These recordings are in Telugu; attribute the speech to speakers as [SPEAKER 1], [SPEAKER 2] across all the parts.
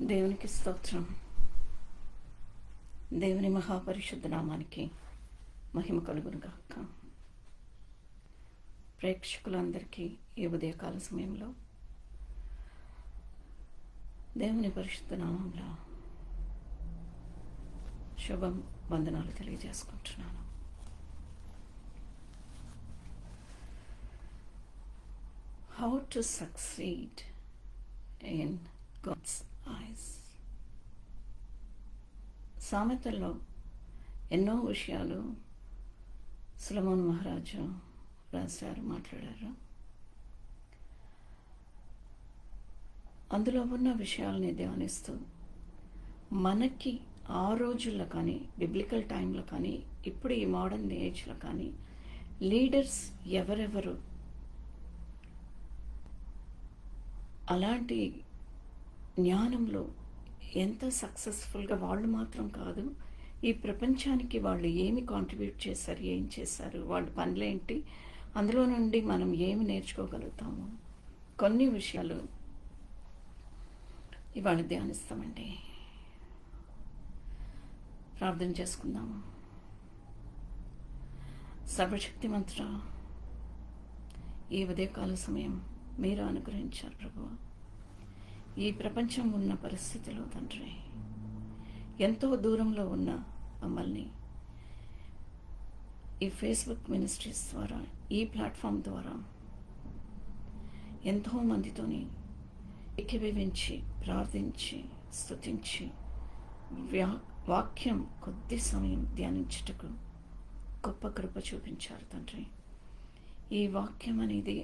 [SPEAKER 1] దేవునికి స్తోత్రం. దేవుని మహాపరిశుద్ధ నామానికి మహిమ కలుగును గాక. ప్రేక్షకులందరికీ ఈ ఉదయకాల సమయంలో దేవుని పరిశుద్ధ నామంలో శుభం వందనాలు తెలియజేసుకుంటున్నాను. How to succeed in God's eyes. సామెతల్లో ఎన్నో విషయాలు సొలొమోను మహారాజు రాశారు, మాట్లాడారు. అందులో ఉన్న విషయాలని ధ్యానిస్తూ మనకి ఆ రోజుల్లో కానీ, బిబ్లికల్ టైంలో కానీ, ఇప్పుడు ఈ మోడర్న్ ఏజ్లో కానీ లీడర్స్ ఎవరెవరు అలాంటి జ్ఞానంలో ఎంత సక్సెస్ఫుల్గా వాళ్ళు మాత్రం కాదు, ఈ ప్రపంచానికి వాళ్ళు ఏమి కాంట్రిబ్యూట్ చేశారు, ఏం చేశారు, వాళ్ళ పనులేంటి, అందులో నుండి మనం ఏమి నేర్చుకోగలుగుతాము, కొన్ని విషయాలు ఇవాళ ధ్యానిస్తామండి. ప్రార్థన చేసుకుందాము. సర్వశక్తిమంతుడ, ఈ ఉదయకాల సమయం మీరు అనుగ్రహించారు ప్రభువా. ఈ ప్రపంచం ఉన్న పరిస్థితిలో తండ్రి, ఎంతో దూరంలో ఉన్న మమ్మల్ని ఈ ఫేస్బుక్ మినిస్ట్రీస్ ద్వారా, ఈ ప్లాట్ఫామ్ ద్వారా ఎంతోమందితోని ఏకీభవించి ప్రార్థించి స్తుతించి వాక్యం కొద్ది సమయం ధ్యానించుటకు గొప్ప కృప చూపించారు తండ్రి. ఈ వాక్యం అనేది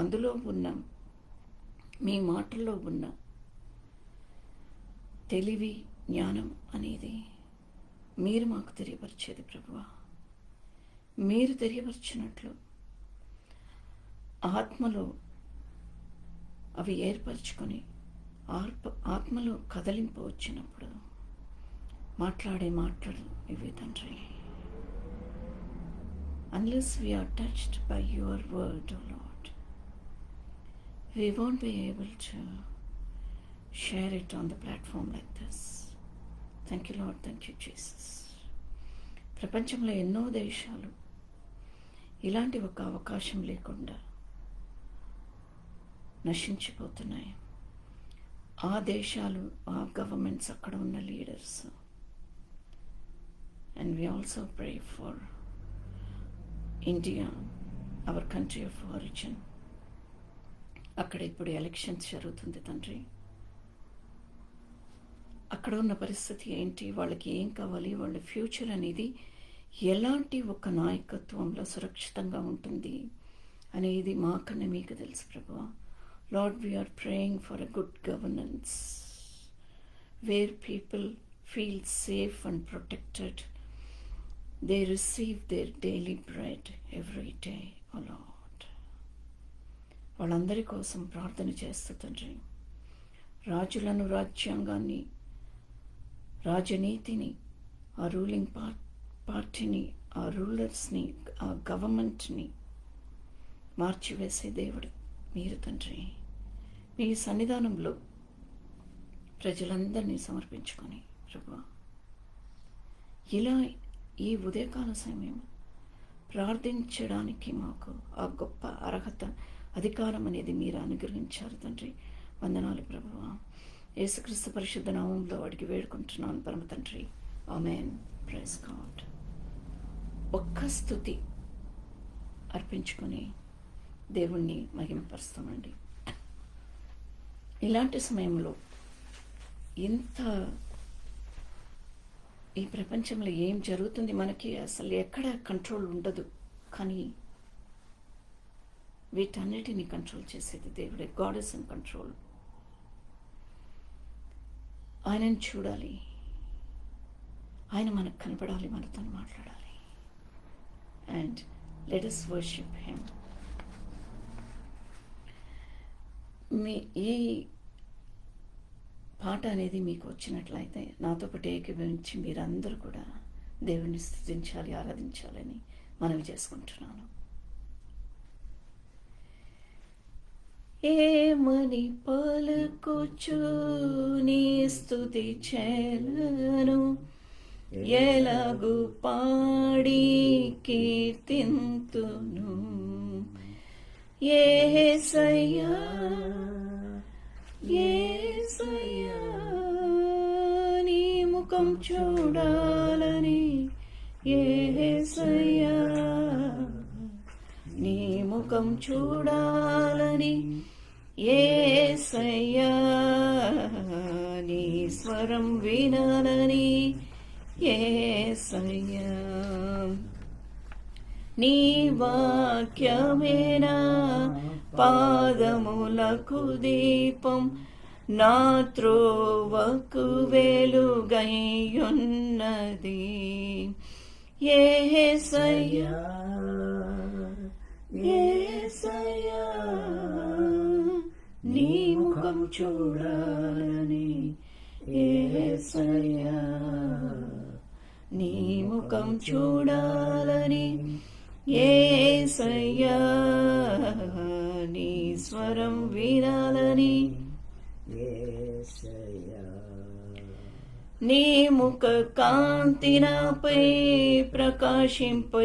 [SPEAKER 1] అందులో ఉన్న మీ మాటల్లో ఉన్న తెలివి, జ్ఞానం అనేది మీరు మాకు తెలియపరిచేది ప్రభువా. మీరు తెలియపరిచినట్లు ఆత్మలో అవి ఏర్పరచుకొని ఆత్మలో కదలింపు వచ్చినప్పుడు మాట్లాడే మాటలు ఇవి తండ్రి. Unless we are touched by your word, O Lord, we won't be able to share it on the platform like this. Thank you, Lord. Thank you, Jesus. ప్రపంచంలో ఎన్నో దేశాలు ఇలాంటి ఒక అవకాశం లేకుండా నశించిపోతున్నాయి. ఆ దేశాలు, ఆ గవర్నమెంట్స్, అక్కడ ఉన్న leaders. And we also pray for India, our country of origin. అక్కడ ఇప్పుడు ఎలక్షన్స్ జరుగుతుంది తండ్రి. అక్కడ ఉన్న పరిస్థితి ఏంటి, వాళ్ళకి ఏం కావాలి, వాళ్ళ ఫ్యూచర్ అనేది ఎలాంటి ఒక నాయకత్వంలో సురక్షితంగా ఉంటుంది అనేది మాకన్నా మీకు తెలుసు ప్రభువా. Lord, we are praying for a good governance where people feel safe and protected. They receive their daily bread every day, O Lord. వాళ్ళందరి కోసం ప్రార్థన చేస్తూ తండ్రి, రాజులను, రాజ్యాంగాన్ని, రాజనీతిని, ఆ రూలింగ్ పార్టీని, ఆ రూలర్స్ని, ఆ గవర్నమెంట్ని మార్చివేసే దేవుడు మీరు తండ్రి. మీ సన్నిధానంలో ప్రజలందరినీ సమర్పించుకొని ప్రభువా, ఇలా ఈ ఉదయకాల సమయం ప్రార్థించడానికి మాకు ఆ గొప్ప అర్హత, అధికారం అనేది మీరు అనుగ్రహించారు తండ్రి. వందనాలు ప్రభువా. యేసుక్రీస్తు పరిశుద్ధ నామంలో అడిగి వేడుకుంటున్నాను పరమ తండ్రి. ఆమేన్. Praise God. ఒక్క స్తుతి అర్పించుకొని దేవుణ్ణి మహిమపరుస్తామండి. ఇలాంటి సమయంలో ఇంత ఈ ప్రపంచంలో ఏం జరుగుతుంది మనకి అసలు ఎక్కడ కంట్రోల్ ఉండదు, కానీ వీటన్నిటిని కంట్రోల్ చేసేది దేవుడే. God is in control. ఆయనను చూడాలి, ఆయన మనకు కనపడాలి, మనతో మాట్లాడాలి. And let us worship him. ఈ పాట అనేది మీకు వచ్చినట్లయితే నాతో పాటు ఏకీభవించి మీరందరూ కూడా దేవుణ్ణి స్తుతించాలి, ఆరాధించాలని మనవి చేసుకుంటున్నాను. ఏమని పలుకుచు నీ స్తుతి చేలను, ఎలాగు పాడి కీర్తింతును. యేసయ్యా యేసయ్యా నీ ముఖం చూడాలని, యేసయ్యా నీ ముఖం చూడాలని, యేసయ్యా నీ స్వరం వినాలని, యేసయ్యా నీ వాక్యమేనా పాదములకు దీపం, నా త్రోవకు వెలుగైయున్నది. యేసయ్యా యేసయ్యా నీ ముఖం చూడాలని, యేసయ్యా నీ ముఖం చూడాలని, యేసయ్యా నీ స్వరం వినాలని, యేసయ్యా నీ ముఖ కాంతి నాపై ప్రకాశింపచేయుము,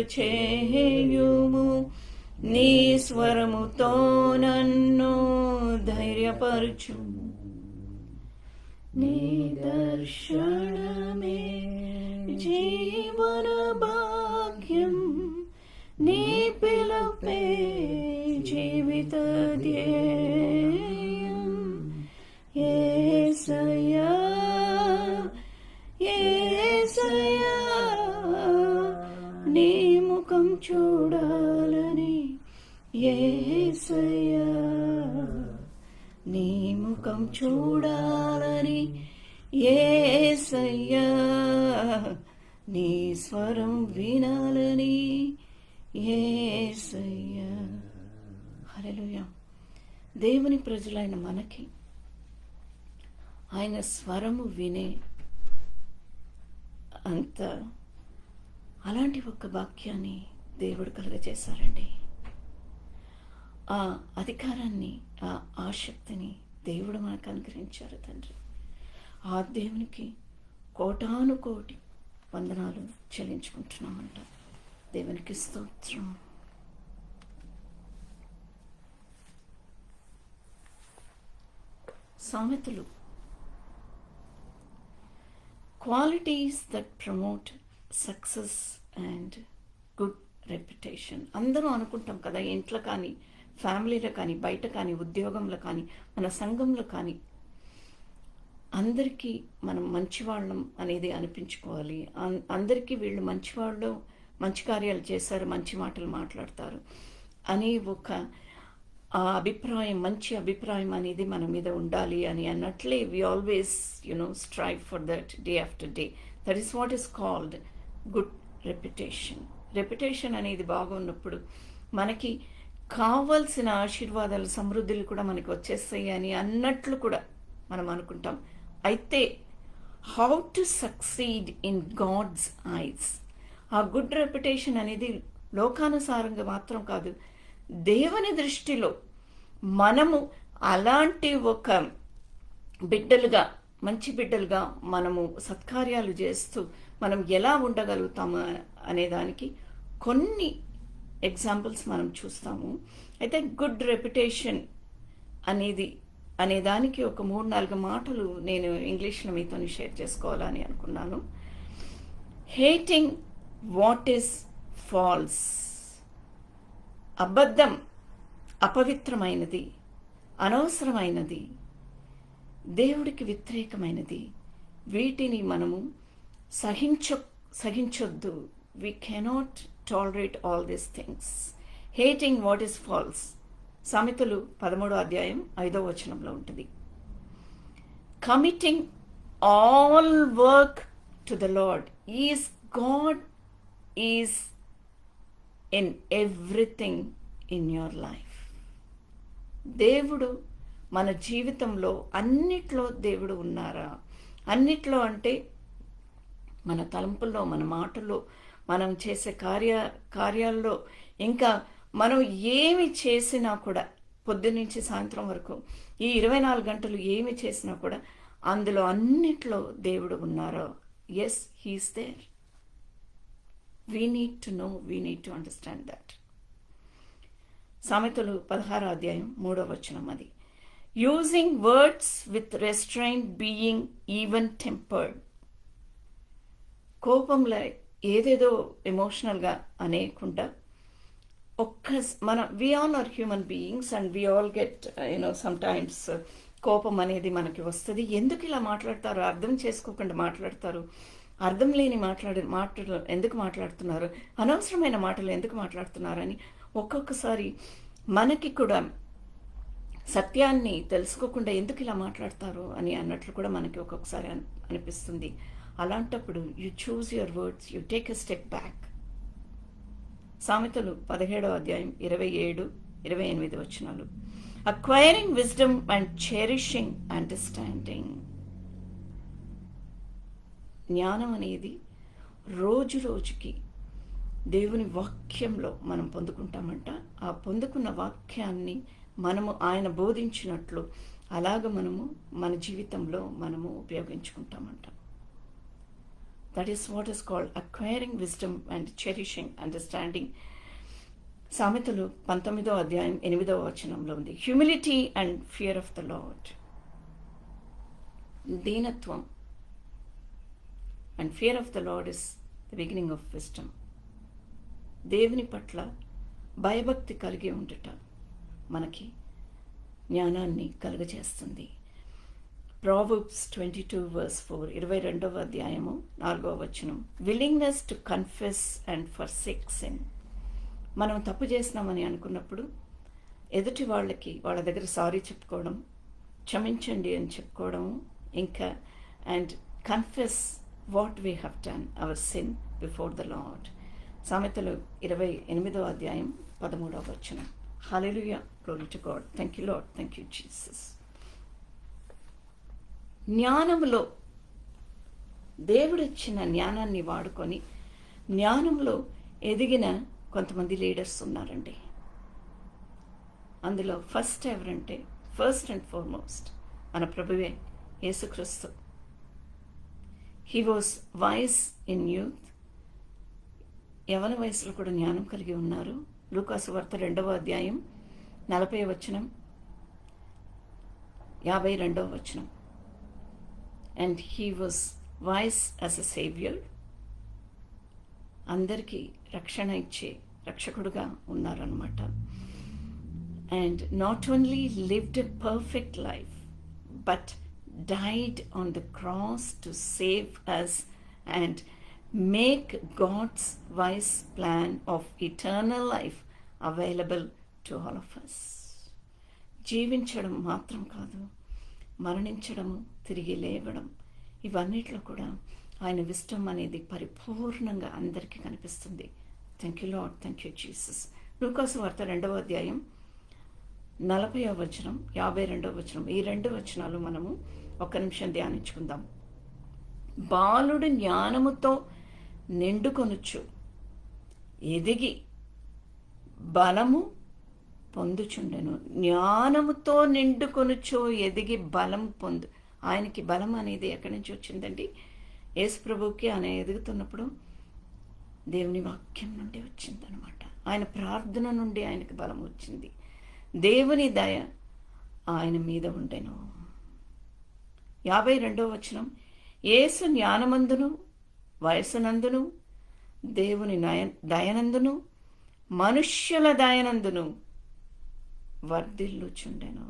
[SPEAKER 1] నీ స్వరముతో నన్ను ధైర్యపరచుము. నీ దర్శనమే జీవన భాగ్యం, నీ పిలుపే జీవిత ధ్యేయం. యేసయ్యా యేసయ్యా నీ ముఖం చూడాలని, యేసయ్యా నీ ముఖం చూడాలని, యేసయ్యా నీ స్వరం వినాలని, యేసయ్యా. హల్లెలూయా. దేవుని ప్రజలైన మనకి ఆయన స్వరము వినే అంత అలాంటి ఒక వాక్యాన్ని దేవుడు కలుగజేశారండి. ఆ అధికారాన్ని, ఆ ఆసక్తిని దేవుడు మనకు అనుగ్రహించారు తండ్రి. ఆ దేవునికి కోటాను కోటి వందనాలు చెల్లించుకుంటున్నామంట. దేవునికి స్తోత్రం. సామెతలు. Qualities that promote success and good reputation. అందరూ అనుకుంటాం కదా, ఇంట్లో కానీ, ఫ్యామిలీలో కానీ, బయట కానీ, ఉద్యోగంలో కానీ, మన సంఘంలో కానీ, అందరికీ మనం మంచివాళ్ళం అనేది అనిపించుకోవాలి. అందరికీ వీళ్ళు మంచివాళ్ళు, మంచి కార్యాలు చేశారు, మంచి మాటలు మాట్లాడతారు అని ఒక అభిప్రాయం, మంచి అభిప్రాయం అనేది మన మీద ఉండాలి అని అన్నట్లే we always strive for that day after day. That is what is called good reputation. Reputation అనేది బాగున్నప్పుడు మనకి కావాల్సిన ఆశీర్వాదాలు, సమృద్ధులు కూడా మనకి వచ్చేస్తాయి అని అన్నట్లు కూడా మనం అనుకుంటాం. అయితే how to succeed in God's eyes, ఆ గుడ్ రెప్యుటేషన్ అనేది లోకానుసారంగా మాత్రం కాదు, దేవుని దృష్టిలో మనము అలాంటి ఒక బిడ్డలుగా, మంచి బిడ్డలుగా మనము సత్కార్యాలు చేస్తూ మనం ఎలా ఉండగలుగుతాము అనేదానికి కొన్ని ఎగ్జాంపుల్స్ మనం చూస్తాము. అయితే గుడ్ రెప్యుటేషన్ అనేదానికి ఒక 3-4 మాటలు నేను ఇంగ్లీష్లో మీతో షేర్ చేసుకోవాలని అనుకున్నాను. హేటింగ్ వాట్ ఈస్ ఫాల్స్, అబద్ధం, అపవిత్రమైనది, అనవసరమైనది, దేవుడికి వ్యతిరేకమైనది, వీటిని మనము సహించొద్దు. We cannot tolerate all these things. Hating what is false, సామెతలు 13వ అధ్యాయం 5వ వచనంలో ఉంటుంది. Committing all work to the Lord is God is in everything in your life. దేవుడు మన జీవితంలో అన్నిట్లో దేవుడు ఉన్నారా? అన్నిట్లో అంటే మన తలంపుల్లో, మన మాటల్లో, మనం చేసే కార్యాల్లో, ఇంకా మనం ఏమి చేసినా కూడా పొద్దున్నుంచి సాయంత్రం వరకు ఈ 24 గంటలు ఏమి చేసినా కూడా అందులో అన్నిట్లో దేవుడు ఉన్నారో. Yes, he is there. We need to know, we need to understand that. సామెతలు 16వ అధ్యాయం 3వ వచనం అది. Using words with restrain, being even tempered. కోపంలో ఏదేదో ఎమోషనల్గా అనేకుండా we all are human beings and we all get some times కోపం అనేది మనకి వస్తుంది. ఎందుకు ఇలా మాట్లాడతారు, అర్థం చేసుకోకుండా మాట్లాడతారు, అర్థం లేని మాటలు ఎందుకు మాట్లాడుతున్నారు, అనవసరమైన మాటలు ఎందుకు మాట్లాడుతున్నారని ఒక్కొక్కసారి మనకి కూడా సత్యాన్ని తెలుసుకోకుండా ఎందుకు ఇలా మాట్లాడతారు అని అన్నట్లు కూడా మనకి ఒక్కొక్కసారి అనిపిస్తుంది. అలాంటప్పుడు you choose your words, you take a step back. సామెతలు 17వ అధ్యాయం 27, 28 వచనాలు. Acquiring wisdom and cherishing understanding. జ్ఞానం అనేది రోజు రోజుకి దేవుని వాక్యంలో మనం పొందుకుంటామంట. ఆ పొందుకున్న వాక్యాన్ని మనము ఆయన బోధించినట్లు అలాగ మనము మన జీవితంలో మనము ఉపయోగించుకుంటామంట. That is what is called acquiring wisdom and cherishing understanding. సామెతలు 19వ అధ్యాయం 8వ వచనంలో ఉంది. Humility and fear of the Lord. దీనత్వం and fear of the Lord is the beginning of wisdom. దేవుని పట్ల భయభక్తి కలిగి ఉండుట మనకి జ్ఞానాన్ని కలుగజేస్తుంది. Proverbs 22 verse 4, 22వ అధ్యాయము 4వ వచనం. Willingness to confess and forsake sin. మనం తప్పు చేసినామని అనుకున్నప్పుడు ఎదుటి వాళ్ళ దగ్గర సారీ చెప్పుకోవడం, క్షమించండి అని చెప్పుకోవడం, ఇంకా and confess what we have done our sin before the Lord. సామెతలు 28వ అధ్యాయం 13వ వచనం. Hallelujah, glory to God. Thank you Lord, thank you Jesus. జ్ఞానంలో దేవుడిచ్చిన జ్ఞానాన్ని వాడుకొని జ్ఞానంలో ఎదిగిన కొంతమంది లీడర్స్ ఉన్నారండి. అందులో ఫస్ట్ ఎవరంటే, ఫస్ట్ అండ్ ఫార్మోస్ట్ మన ప్రభువే యేసుక్రీస్తు. He was wise in youth. యవన వయసులో కూడా జ్ఞానం కలిగి ఉన్నారు. లూకాసు వార్త 2వ అధ్యాయం 40వ వచనం, 52వ వచనం. And he was wise as a savior. అందరికీ రక్షణ ఇచ్చే రక్షకుడుగా ఉన్నారన్నమాట. And not only lived a perfect life, but died on the cross to save us and make God's wise plan of eternal life available to all of us. జీవించడం మాత్రం కాదు, మరణించడము, తిరిగి లేవడం, ఇవన్నిట్లో కూడా ఆయన విజ్డమ్ అనేది పరిపూర్ణంగా అందరికీ కనిపిస్తుంది. Thank you Lord, thank you Jesus. లూకాసు వార్త 2వ అధ్యాయం 40వ వచనం, 52వ వచనం, ఈ 2 వచనాలు మనము ఒక్క నిమిషం ధ్యానించుకుందాం. బాలుడు జ్ఞానముతో నిండుకొనుచు ఎదిగి బలము పొందుచుండెను. జ్ఞానముతో నిండుకొనుచో ఎదిగి బలం పొందు. ఆయనకి బలం అనేది ఎక్కడి నుంచి వచ్చిందండి? యేసు ప్రభువుకి ఆయన ఎదుగుతున్నప్పుడు దేవుని వాక్యం నుండి వచ్చిందనమాట. ఆయన ప్రార్థన నుండి ఆయనకి బలం వచ్చింది. దేవుని దయ ఆయన మీద ఉండెను. 52వ వచనం. యేసు జ్ఞానమందును వయసునందును దేవుని దయనందును మనుష్యుల దయనందును వర్ధిల్లుచుండెను.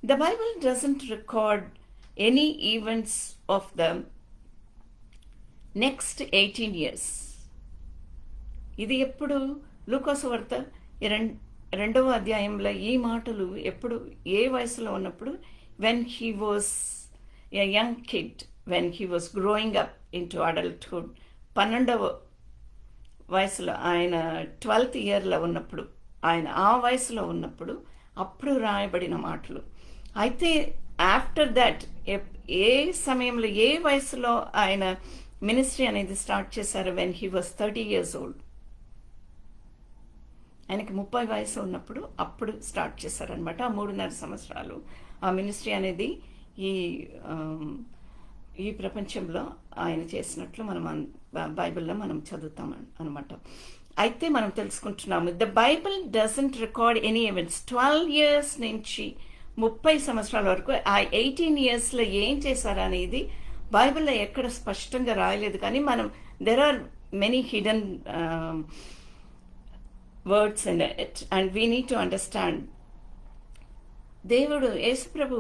[SPEAKER 1] The Bible doesn't record any events of the next 18 years. ఇది ఎప్పుడు? లూకాసు వార్త 2వ అధ్యాయంలో ఈ మాటలు ఎప్పుడు, ఏ వయసులో ఉన్నప్పుడు? when he was a young kid, when he was growing up into adulthood. 12వ వయసులో, ఆయన 12th ఇయర్లో ఉన్నప్పుడు, ఆయన ఆ వయసులో ఉన్నప్పుడు అప్పుడు రాయబడిన మాటలు. అయితే ఆఫ్టర్ దట్ ఏ సమయంలో, ఏ వయసులో ఆయన మినిస్ట్రీ అనేది స్టార్ట్ చేశారు? When he was 30 years old. ఆయనకి 30 వయసు ఉన్నప్పుడు అప్పుడు స్టార్ట్ చేశారనమాట. ఆ 3.5 సంవత్సరాలు ఆ మినిస్ట్రీ అనేది ఈ ఈ ప్రపంచంలో ఆయన చేసినట్లు మనం బైబిల్లో మనం చదువుతాం అనమాట. అయితే మనం తెలుసుకుంటున్నాము, the Bible doesn't record any events. 12 years నుంచి 30 సంవత్సరాల వరకు ఆ 18 yearsలో ఏం చేశారనేది బైబిల్లో ఎక్కడ స్పష్టంగా రాయలేదు. కానీ మనం there are many hidden words in it and we need to understand. దేవుడు యేసుప్రభు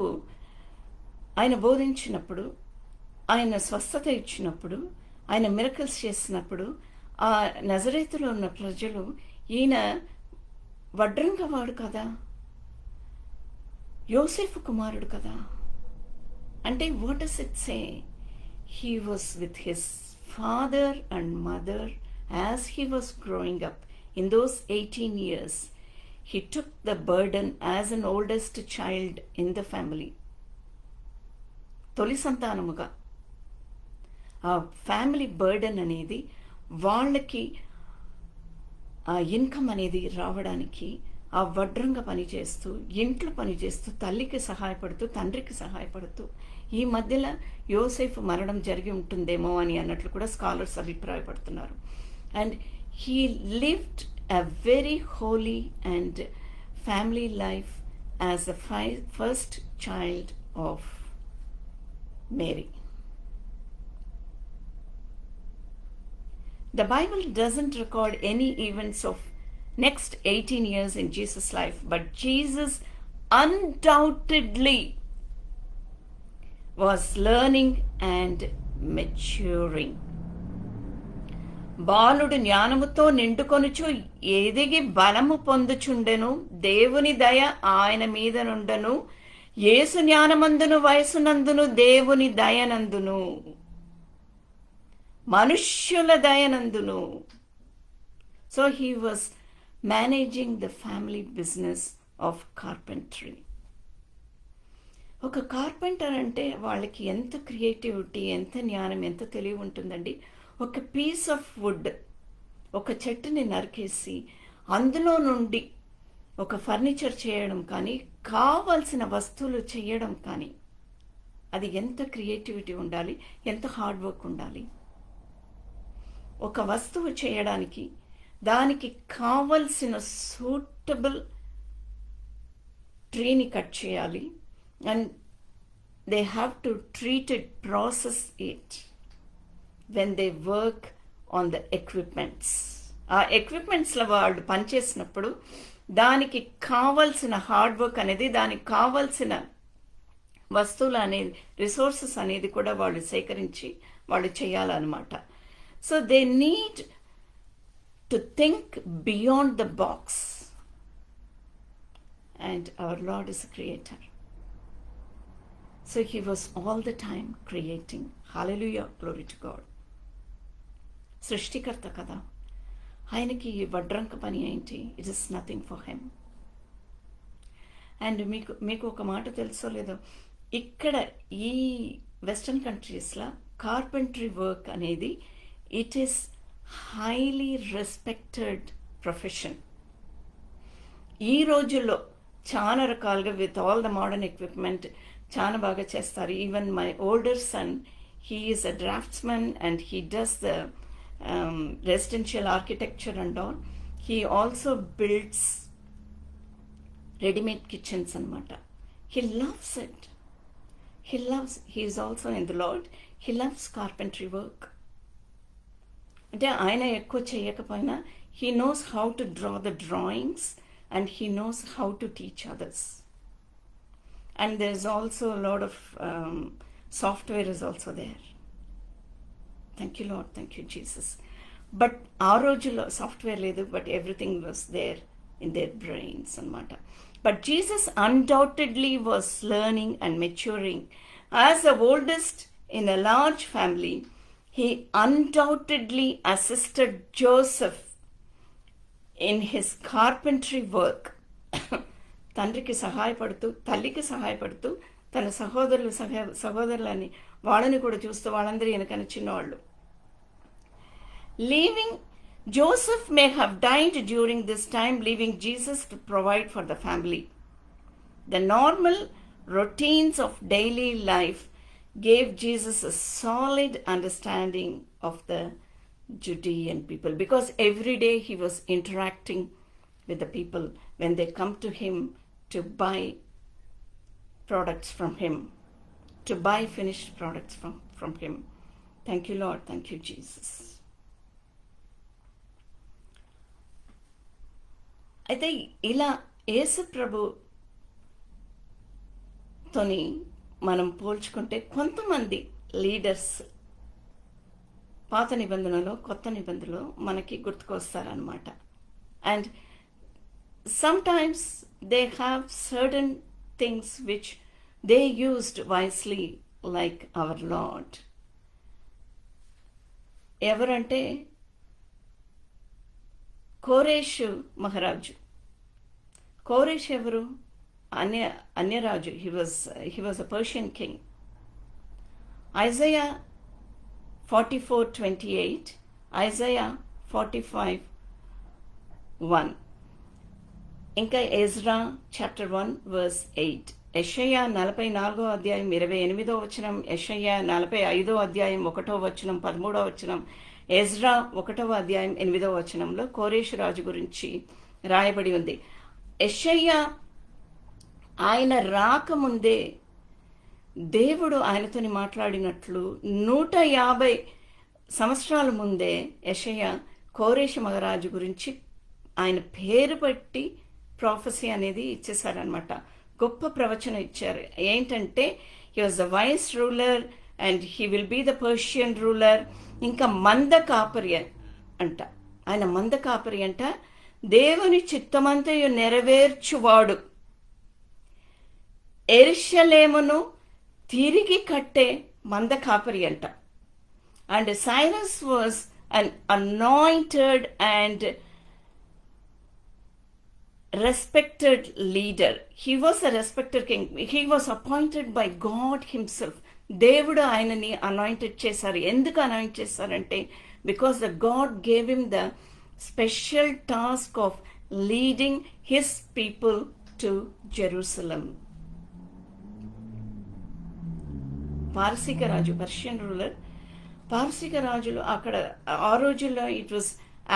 [SPEAKER 1] ఆయన బోధించినప్పుడు, ఆయన స్వస్థత ఇచ్చినప్పుడు, ఆయన మిరకల్స్ చేసినప్పుడు ఆ నజరేతులో ఉన్న ప్రజలు ఈయన వడ్రంగవాడు కదా, యోసేఫు కుమారుడు కదా అంటే what does it say? He was with his father and mother as he was growing up in those 18 years. He took the burden as an oldest child in the family. తొలి సంతానముగా ఆ ఫ్యామిలీ బర్డెన్ అనేది వాళ్ళకి ఆ ఇన్కమ్ అనేది రావడానికి ఆ వడ్రంగా పనిచేస్తూ, ఇంట్లో పనిచేస్తూ, తల్లికి సహాయపడుతూ, తండ్రికి సహాయపడుతూ, ఈ మధ్యలో యోసేఫ్ మరణం జరిగి ఉంటుందేమో అని అన్నట్లు కూడా స్కాలర్స్ అభిప్రాయపడుతున్నారు. And he lived a very holy and family life as the first child of Mary. The Bible doesn't record any events of next 18 years in Jesus' life, but Jesus undoubtedly was learning and maturing. బాలుడు జ్ఞానముతో నిండుకొనుచు ఎదిగి బలము పొందుచుండెను, దేవుని దయ ఆయన మీద నుండెను, యేసు జ్ఞానమందును వయసునందును దేవుని దయనందును మనుష్యుల దయనందును. So he was managing the family business of carpentry. ఒక కార్పెంటర్ అంటే వాళ్ళకి ఎంత క్రియేటివిటీ, ఎంత జ్ఞానం, ఎంత తెలివి ఉంటుందండి. ఒక పీస్ ఆఫ్ వుడ్, ఒక చెట్టుని నరికేసి అందులో నుండి ఒక ఫర్నిచర్ చేయడం కానీ, కావాల్సిన వస్తువులు చేయడం కానీ, అది ఎంత క్రియేటివిటీ ఉండాలి, ఎంత హార్డ్ వర్క్ ఉండాలి. ఒక వస్తువు చేయడానికి దానికి కావలసిన సూటబుల్ ట్రీని కట్ చేయాలి. And they have to treat it, process it when they work on the equipments. ఆ ఎక్విప్మెంట్స్లో వాళ్ళు పనిచేసినప్పుడు దానికి కావాల్సిన హార్డ్ వర్క్ అనేది, దానికి కావాల్సిన వస్తువులు అనేది, రిసోర్సెస్ అనేది కూడా వాళ్ళు సేకరించి వాళ్ళు చేయాలన్నమాట. So they need to think beyond the box. And our Lord is a creator. So he was all the time creating. Hallelujah, glory to God. సృష్టికర్త కదా, ఆయనకి వడ్రంక పని ఏంటి? It is nothing for him. And మీకు ఒక మాట తెలుసో లేదో, ఇక్కడ ఈ వెస్టర్న్ కంట్రీస్లో కార్పెంటరీ వర్క్ అనేది it is highly respected profession. ఈ రోజుల్లో చాలా రకాలుగా with all the modern equipment చాలా బాగా చేస్తారు. Even my older son, he is a draftsman and he does the residential architecture and all. He also builds ready-made kitchens anamata. He loves it. He is also in the Lord. He loves carpentry work. అంటే ఆయన ఎక్కువ చేయకపోయినా he knows how to draw the drawings and he knows how to teach others. And there is also a lot of software is also there. Thank you Lord, thank you Jesus. But ఆ రోజుల్లో సాఫ్ట్వేర్ లేదు, but everything was there in their brains అనమాట. But Jesus undoubtedly was learning and maturing. As the oldest in a large family, he undoubtedly assisted Joseph in his carpentry work. తండ్రికి సహాయపడుతూ, తల్లికి సహాయపడుతూ, తన సహోదరులని వాళ్ళని కూడా చూస్తూ, వాళ్ళందరూ వెనకన చిన్నవాళ్ళు. Leaving Joseph may have died during this time, leaving Jesus to provide for the family. The normal routines of daily life gave Jesus a solid understanding of the Judean people, because every day he was interacting with the people when they come to him to buy products from him, to buy finished products from him. Thank you, Lord. Thank you, Jesus. అయితే ఇలా యేసు ప్రభుతోని మనం పోల్చుకుంటే కొంతమంది లీడర్స్ పాత నిబంధనలో కొత్త నిబంధనలో మనకి గుర్తుకొస్తారనమాట. And sometimes they have certain things which they used wisely like our Lord. ఎవరంటే కోరేషు మహారాజు. కోరేష్ ఎవరు? అన్యరాజు. He was a Persian king. Isaiah 44:28, Isaiah 45:1, ఇంకా ఎజ్రా చాప్టర్ 1 verse 8, యెషయా 44వ అధ్యాయం 28వ వచనం, యెషయా 45వ అధ్యాయం 1వ వచనం 13వ వచనం, ఎజ్రా 1వ అధ్యాయం 8వ వచనంలో కోరేషు రాజు గురించి రాయబడి ఉంది. యెషయా ఆయన రాకముందే దేవుడు ఆయనతోని మాట్లాడినట్లు 150 సంవత్సరాల ముందే యెషయా కోరేషు మహారాజు గురించి ఆయన పేరు పెట్టి ప్రాఫెసీ అనేది ఇచ్చేశారనమాట. గొప్ప ప్రవచనం ఇచ్చారు. ఏంటంటే he was the wise ruler and he will be the Persian ruler. ఇంకా మంద కాపరి అంట. ఆయన మంద కాపరి అంట. దేవుని చిత్తమంతయు నెరవేర్చువాడు, యెరూషలేమును తిరిగి కట్టే మంద కాపరి అంట. And Cyrus was an anointed and respected leader. He was a respected king. He was appointed by God himself. దేవుడు ఆయనని అనాయింటెడ్ చేశారు. ఎందుకు అనాయింట్ చేశారంటే because the God gave him the special task of leading his people to Jerusalem. పారసీక రాజు, పర్షియన్ రూలర్, పారసీక రాజులు అక్కడ ఆ రోజుల్లో ఇట్ వాజ్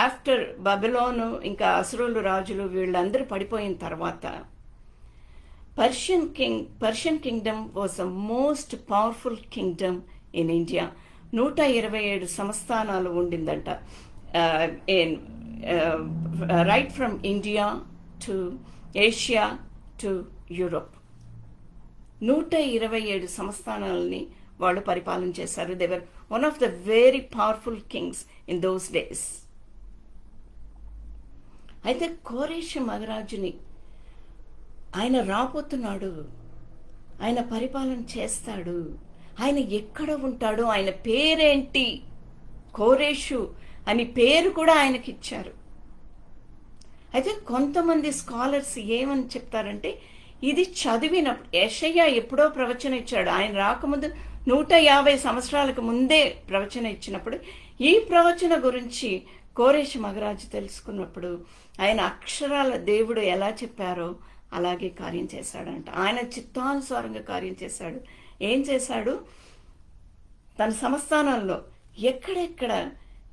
[SPEAKER 1] ఆఫ్టర్ బబిలోను ఇంకా అసురులు రాజులు వీళ్ళందరూ పడిపోయిన తర్వాత Persian kingdom was the most powerful kingdom in India. 127 సంస్థానాలు ఉండిందంట. Right from India to Asia to Europe 127 సంస్థానాలని వాళ్ళు పరిపాలన చేశారు. They were one of the very powerful kings in those days. అయితే కోరేషు మహారాజుని ఆయన రాబోతున్నాడు, ఆయన పరిపాలన చేస్తాడు, ఆయన ఎక్కడ ఉంటాడు, ఆయన పేరేంటి, కోరేషు అని పేరు కూడా ఆయనకి ఇచ్చారు. అయితే కొంతమంది స్కాలర్స్ ఏమని చెప్తారంటే ఇది చదివినప్పుడు యెషయా ఎప్పుడో ప్రవచనం ఇచ్చాడు. ఆయన రాకముందు 150 సంవత్సరాలకు ముందే ప్రవచనం ఇచ్చినప్పుడు ఈ ప్రవచన గురించి కోరేషు మహారాజు తెలుసుకున్నప్పుడు ఆయన అక్షరాల దేవుడు ఎలా చెప్పారో అలాగే కార్యం చేశాడంట. ఆయన చిత్తానుసారంగా కార్యం చేశాడు. ఏం చేశాడు? తన సంస్థానంలో ఎక్కడెక్కడ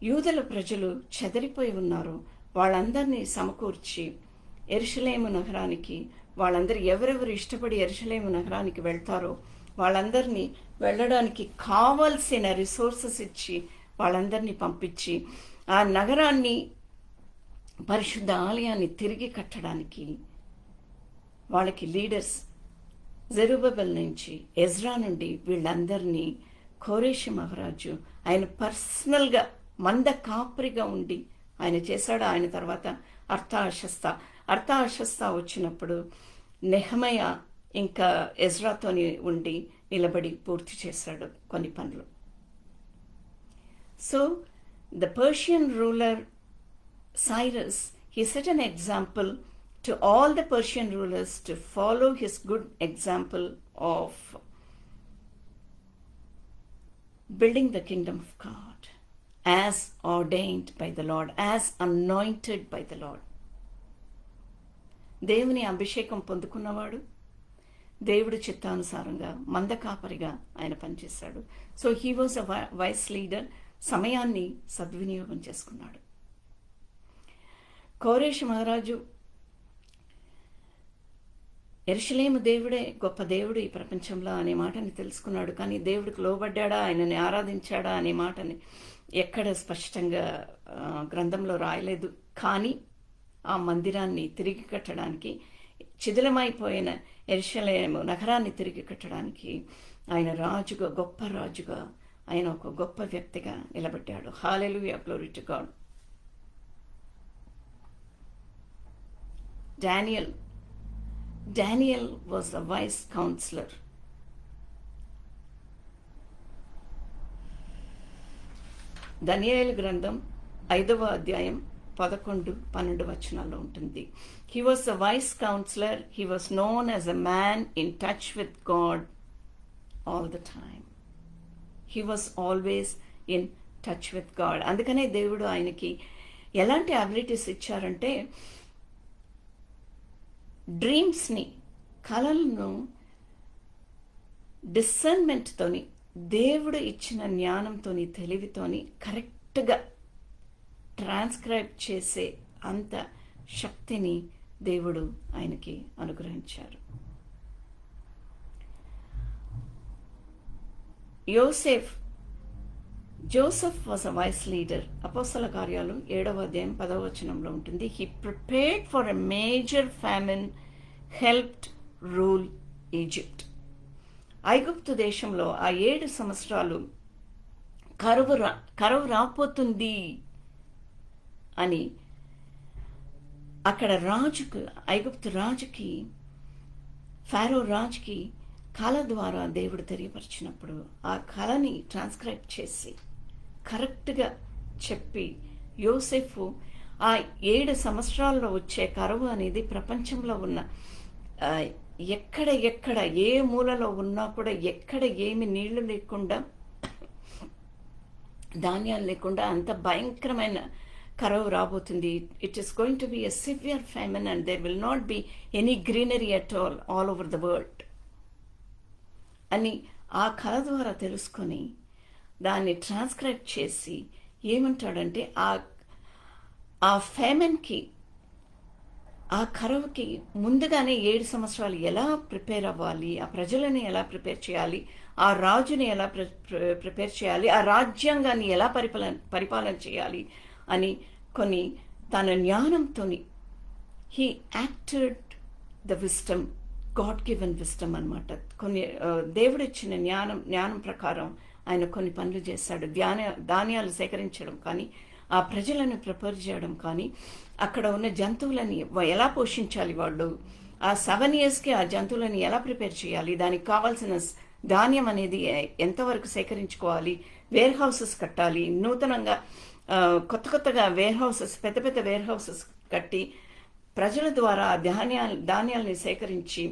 [SPEAKER 1] యూదుల ప్రజలు చెదరిపోయి ఉన్నారో వాళ్ళందరినీ సమకూర్చి యెరూషలేము నగరానికి, వాళ్ళందరూ ఎవరెవరు ఇష్టపడి యెరూషలేము నగరానికి వెళ్తారో వాళ్ళందరినీ వెళ్ళడానికి కావలసిన రిసోర్సెస్ ఇచ్చి వాళ్ళందరినీ పంపించి ఆ నగరాన్ని, పరిశుద్ధ ఆలయాన్ని తిరిగి కట్టడానికి వాళ్ళకి లీడర్స్ జెరుబ్బబెల్ నుంచి, ఎజ్రా నుండి వీళ్ళందరినీ కోరేషు మహారాజు ఆయన పర్సనల్గా మంద కాపరిగా ఉండి ఆయన చేశాడు. ఆయన తర్వాత అర్తహషస్త వచ్చినప్పుడు నెహమయ ఇంకా ఎజ్రాతోని ఉండి నిలబడి పూర్తి చేశాడు కొన్ని పనులు. So the Persian ruler Cyrus, he set an example to all the Persian rulers to follow his good example of building the kingdom of God as ordained by the Lord, as anointed by the Lord. దేవుని అభిషేకం పొందుకున్నవాడు దేవుడి చిత్తానుసారంగా మందకాపరిగా ఆయన పనిచేశాడు. So he was a vice leader. సమయాన్ని సద్వినియోగం చేసుకున్నాడు. కోరేషు మహారాజు యెరూషలేము దేవుడే గొప్ప దేవుడు ఈ ప్రపంచంలో అనే మాటని తెలుసుకున్నాడు. కానీ దేవుడికి లోబడ్డాడా, ఆయనని ఆరాధించాడా అనే మాటని ఎక్కడ స్పష్టంగా గ్రంథంలో రాయలేదు. కానీ ఆ మందిరాన్ని తిరిగి కట్టడానికి, శిథిలమైపోయిన యెరూషలేము నగరాన్ని తిరిగి కట్టడానికి ఆయన రాజుగా, గొప్ప రాజుగా, ఆయన ఒక గొప్ప వ్యక్తిగా నిలబడ్డాడు. Hallelujah, glory to God. Daniel was a wise counselor. దానియేలు గ్రంథం 5వ అధ్యాయం 11-12 వచనాల్లో ఉంటుంది. He was a wise counselor. He was known as a man in touch with God all the time. He was always in touch with God. అందుకనే దేవుడు ఆయనకి ఎలాంటి అబిలిటీస్ ఇచ్చారంటే, డ్రీమ్స్ని, కలలను డిసర్న్మెంట్తోని, దేవుడు ఇచ్చిన జ్ఞానంతోని, తెలివితోని కరెక్ట్గా ట్రాన్స్క్రైబ్ చేసే అంత శక్తిని దేవుడు ఆయనకి అనుగ్రహించారు. Joseph was a vice leader. అపోస్తల కార్యాలు 7వ అధ్యాయం 10వ వచనంలో ఉంటుంది. He prepared for a major famine, helped rule Egypt. ఐగుప్తు దేశంలో ఆ 7 సంవత్సరాలు కరువు రాపోతుంది అని అక్కడ రాజుకు, ఐగుప్తు రాజుకి, ఫారో రాజుకి కళ ద్వారా దేవుడు తెలియపరిచినప్పుడు ఆ కళని ట్రాన్స్క్రైబ్ చేసి కరెక్ట్గా చెప్పి, యోసేఫు ఆ 7 సంవత్సరాల్లో వచ్చే కరువు అనేది ప్రపంచంలో ఉన్న ఎక్కడ ఏ మూలలో ఉన్నా కూడా, ఎక్కడ ఏమి నీళ్లు లేకుండా, ధాన్యాలు లేకుండా అంత భయంకరమైన కరువు రాబోతుంది. It is going to be a severe famine and there will not be any greenery at all over the world అని ఆ కళ ద్వారా తెలుసుకొని దాన్ని ట్రాన్స్క్రైబ్ చేసి ఏమంటాడంటే, ఆ ఫేమెన్కి, ఆ కరువుకి ముందుగానే 7 సంవత్సరాలు ఎలా ప్రిపేర్ అవ్వాలి, ఆ ప్రజలని ఎలా ప్రిపేర్ చేయాలి, ఆ రాజుని ఎలా ప్రిపేర్ చేయాలి, ఆ రాజ్యాంగాన్ని ఎలా పరిపాలన చేయాలి అని కొన్ని తన జ్ఞానంతో he acted the wisdom, God given wisdom అనమాట. కొన్ని దేవుడిచ్చిన జ్ఞానం ప్రకారం ఆయన కొన్ని పనులు చేశాడు. ధాన్యాలు సేకరించడం కానీ, ఆ ప్రజలను ప్రిపేర్ చేయడం కానీ, అక్కడ ఉన్న జంతువులని ఎలా పోషించాలి, వాళ్ళు ఆ 7 yearsకి ఆ జంతువులని ఎలా ప్రిపేర్ చేయాలి, దానికి కావాల్సిన ధాన్యం అనేది ఎంతవరకు సేకరించుకోవాలి, వేర్ హౌసెస్ కట్టాలి, నూతనంగా కొత్తగా వేర్ హౌసెస్, పెద్ద వేర్ హౌసెస్ కట్టి ప్రజల ద్వారా ధాన్యాలని సేకరించి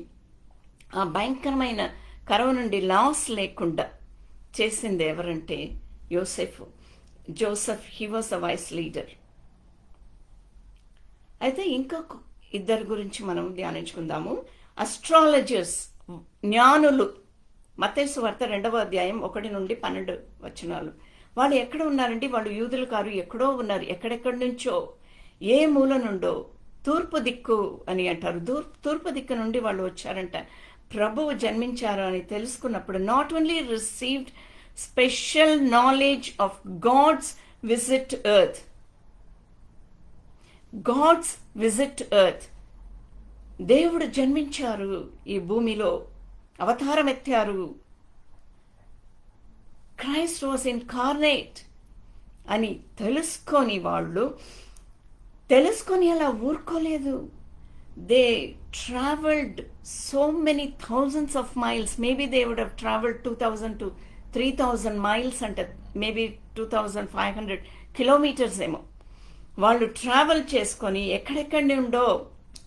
[SPEAKER 1] ఆ భయంకరమైన కరువు నుండి లాస్ లేకుండా చేసింది ఎవరంటే Joseph. He was a vice leader. అయితే ఇంకొక 2 గురించి మనం ధ్యానించుకుందాము. అస్ట్రాలజర్స్, జ్ఞానులు. మత్తయి సువార్త 2వ అధ్యాయం 1-12 వచనాలు. వాళ్ళు ఎక్కడ ఉన్నారంటే, వాళ్ళు యూదులు కారు, ఎక్కడో ఉన్నారు, ఎక్కడెక్కడి నుంచో, ఏ మూల నుండో, తూర్పు దిక్కు అని అంటారు, తూర్పు దిక్కు నుండి వాళ్ళు వచ్చారంట. ప్రభువు జన్మించారు అని తెలుసుకున్నప్పుడు not only received special knowledge of God's visit earth, God's visit earth, దేవుడు జన్మించారు, ఈ భూమిలో అవతారం ఎత్తారు, క్రైస్ట్ వాజ్ ఇన్కార్నేట్ అని తెలుసుకొని అలా ఊరుకోలేదు. They travelled so many thousands of miles. Maybe they would have traveled 2,000 to 3,000 miles అంటే మేబీ 2,500 kilometers ఏమో. వాళ్ళు ట్రావెల్ చేసుకొని ఎక్కడెక్కడి ఉండో,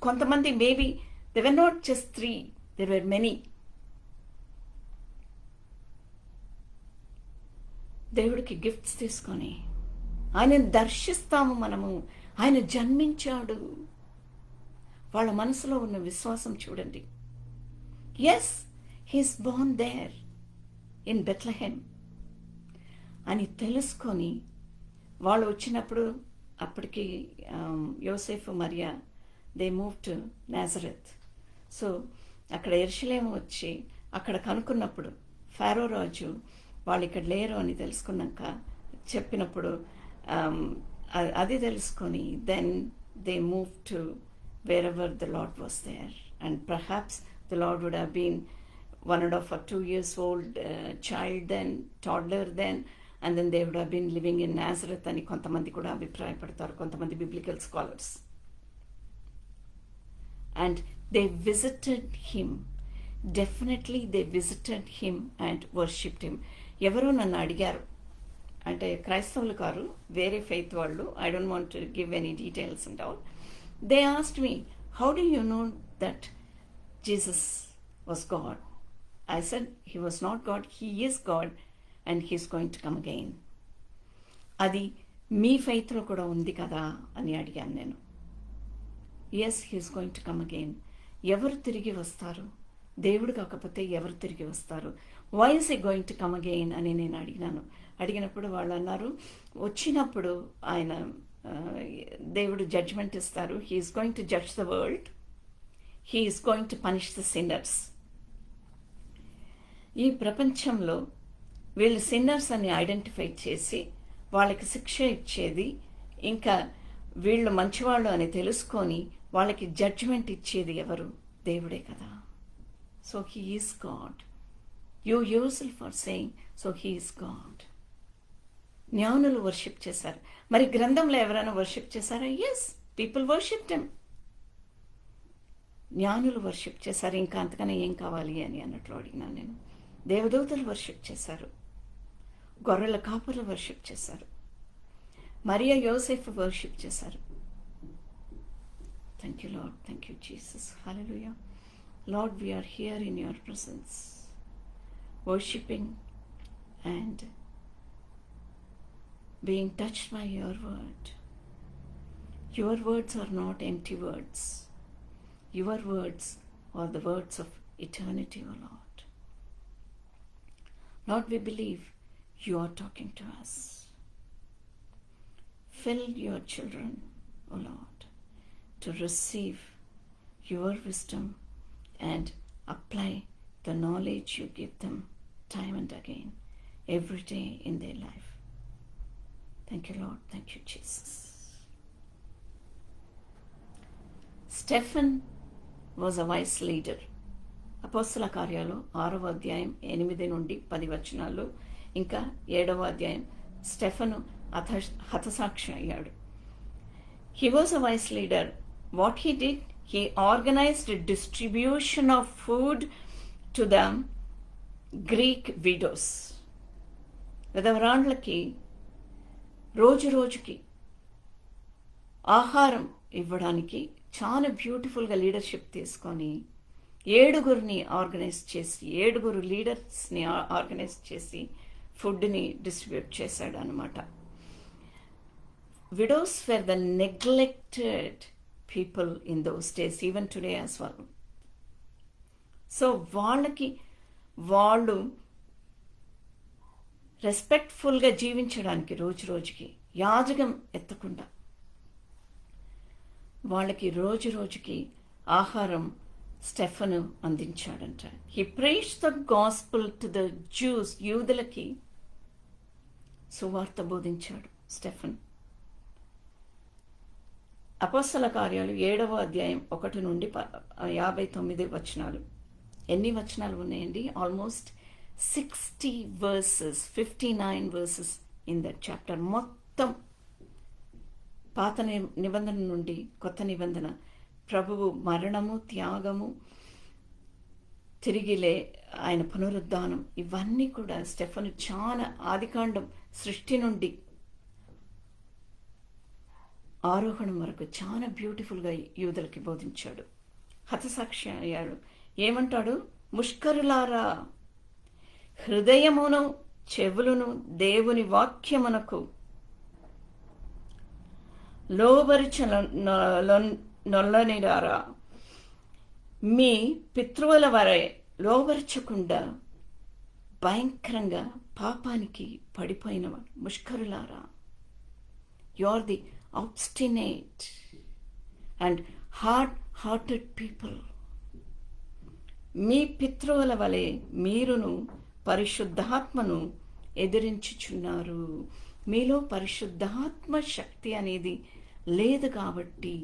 [SPEAKER 1] కొంతమంది maybe they were not just 3, there were many. దేవుడికి గిఫ్ట్స్ తీసుకొని ఆయనను దర్శిస్తాము మనము. ఆయన జన్మించాడు. వాళ్ళ మనసులో ఉన్న విశ్వాసం చూడండి. Yes, he's born there in Bethlehem అని తెలుసుకొని వాళ్ళు వచ్చినప్పుడు, అప్పటికి యోసేఫ్ మరియా they move to Nazareth. So అక్కడ యెరూషలేము వచ్చి అక్కడ కనుక్కున్నప్పుడు ఫారో రాజు వాళ్ళు ఇక్కడ లేరు అని తెలుసుకున్నాక చెప్పినప్పుడు అది తెలుసుకొని then they move to wherever the Lord was there. And perhaps the Lord would have been 1.5 or 2 years old child then, toddler then, and then they would have been living in Nazareth అని కొంతమంది కూడా అభిప్రాయపడతారు, కొంతమంది biblical scholars. And they visited him. Definitely they visited him and worshipped him. ఎవరో నన్ను అడిగారు, అంటే క్రైస్తవులు కారు, వేరే ఫెయిత్ వాళ్ళు, I don't want to give any details and all. They asked me, how do you know that Jesus was God? I said, he was not God, he is God and he is going to come again. అది మీ ఫెయిత్లో కూడా ఉంది కదా అని అడిగాను నేను. Yes, he is going to come again. ఎవరు తిరిగి వస్తారు? దేవుడు కాకపోతే ఎవరు తిరిగి వస్తారు? why is he going to come again అని నేను అడిగినప్పుడు వాళ్ళు అన్నారు, వచ్చినప్పుడు ఆయన దేవుడు జడ్జ్మెంట్ ఇస్తారు. He is going to judge the world, he is going to punish the sinners. ఈ ప్రపంచంలో వీళ్ళు సిన్నర్స్ అని ఐడెంటిఫై చేసి వాళ్ళకి శిక్ష ఇచ్చేది, ఇంకా వీళ్ళు మంచివాళ్ళు అని తెలుసుకొని వాళ్ళకి జడ్జ్మెంట్ ఇచ్చేది ఎవరు? దేవుడే కదా. So he is God. You useful for saying so he is God. జ్ఞానులు వర్షిప్ చేశారు. మరి గ్రంథంలో ఎవరైనా వర్షిప్ చేశారా? Yes, people worshipped him. జ్ఞానులు వర్షిప్ చేశారు. ఇంకా అంతకన్నా ఏం కావాలి అని అన్నట్లు అడిగినాను నేను. దేవదూతలు వర్షిప్ చేశారు. గొర్రెల కాపరులు వర్షిప్ చేశారు. మరియా యోసేఫ్ వర్షిప్ చేశారు. Thank you Lord, thank you Jesus, hallelujah. Lord, we are here in your presence, worshiping and being touched by your word. Your words are not empty words. Your words are the words of eternity, O Lord. Lord, we believe you are talking to us. Fill your children, O Lord, to receive your wisdom and apply the knowledge you give them time and again, every day in their life. Thank you, Lord. Thank you, Jesus. Stephen was a wise leader. అపోస్తల కార్యాలు 6వ అధ్యాయం 8 నుండి 10 వచనాలు, ఇంకా 7వ అధ్యాయం స్టెఫను హతసాక్షి అయ్యాడు. He was a wise leader. What he did, he organized a distribution of food to the Greek widows. విధవరాండ్లకి రోజు రోజుకి ఆహారం ఇవ్వడానికి చాలా బ్యూటిఫుల్గా లీడర్షిప్ తీసుకొని 7 ఆర్గనైజ్ చేసి 7 లీడర్స్ని ఆర్గనైజ్ చేసి ఫుడ్ని డిస్ట్రిబ్యూట్ చేశాడు అన్నమాట. Widows were the neglected people in those days, even today as well. So వాళ్ళు రెస్పెక్ట్ఫుల్గా జీవించడానికి రోజు రోజుకి యాజకం ఎత్తకుండా వాళ్ళకి రోజు రోజుకి ఆహారం స్టెఫను అందించాడంట. He preached the gospel to the Jews, యూదులకి సువార్త బోధించాడు స్టెఫన్. అపోస్తల కార్యాలు 7వ అధ్యాయం 1 నుండి 59 వచనాలు. ఎన్ని వచనాలు ఉన్నాయండి? Almost 60 verses, 59 verses in that chapter. మొత్తం పాత నిబంధన నుండి కొత్త నిబంధన, ప్రభువు మరణము, త్యాగము, తిరిగిలే ఆయన పునరుద్ధానం, ఇవన్నీ కూడా స్టెఫను చాలా ఆదికాండం సృష్టి నుండి ఆరోహణం వరకు చాలా బ్యూటిఫుల్గా యూదులకి బోధించాడు. హతసాక్షి అయ్యాడు. ఏమంటాడు? ముష్కరులారా, హృదయమును చెవులను దేవుని వాక్యమునకు లోబరిచ నొల్లనిరారా, మీ పితృవుల వరే లోబరచకుండా భయంకరంగా పాపానికి పడిపోయిన ముష్కరులారా, you are the obstinate and hearted people. మీ పితృవుల వలె మీరును పరిశుద్ధాత్మను ఎదిరించుచున్నారు. మీలో పరిశుద్ధాత్మ శక్తి అనేది లేదు కాబట్టి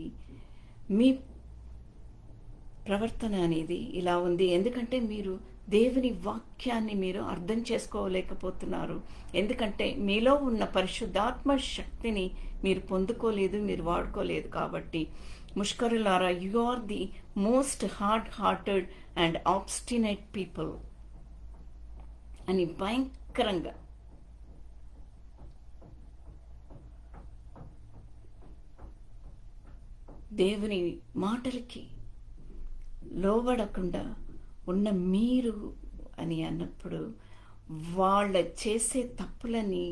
[SPEAKER 1] మీ ప్రవర్తన అనేది ఇలా ఉంది. ఎందుకంటే మీరు దేవుని వాక్యాన్ని మీరు అర్థం చేసుకోలేకపోతున్నారు. ఎందుకంటే మీలో ఉన్న పరిశుద్ధాత్మ శక్తిని మీరు పొందుకోలేదు, మీరు వాడుకోలేదు. కాబట్టి ముష్కరులారా, you are the most hearted and obstinate people అని భయంకరంగా దేవుని మాటలకి లోబడకుండా ఉన్న మీరు అని అన్నప్పుడు వాళ్ళ చేసే తప్పులని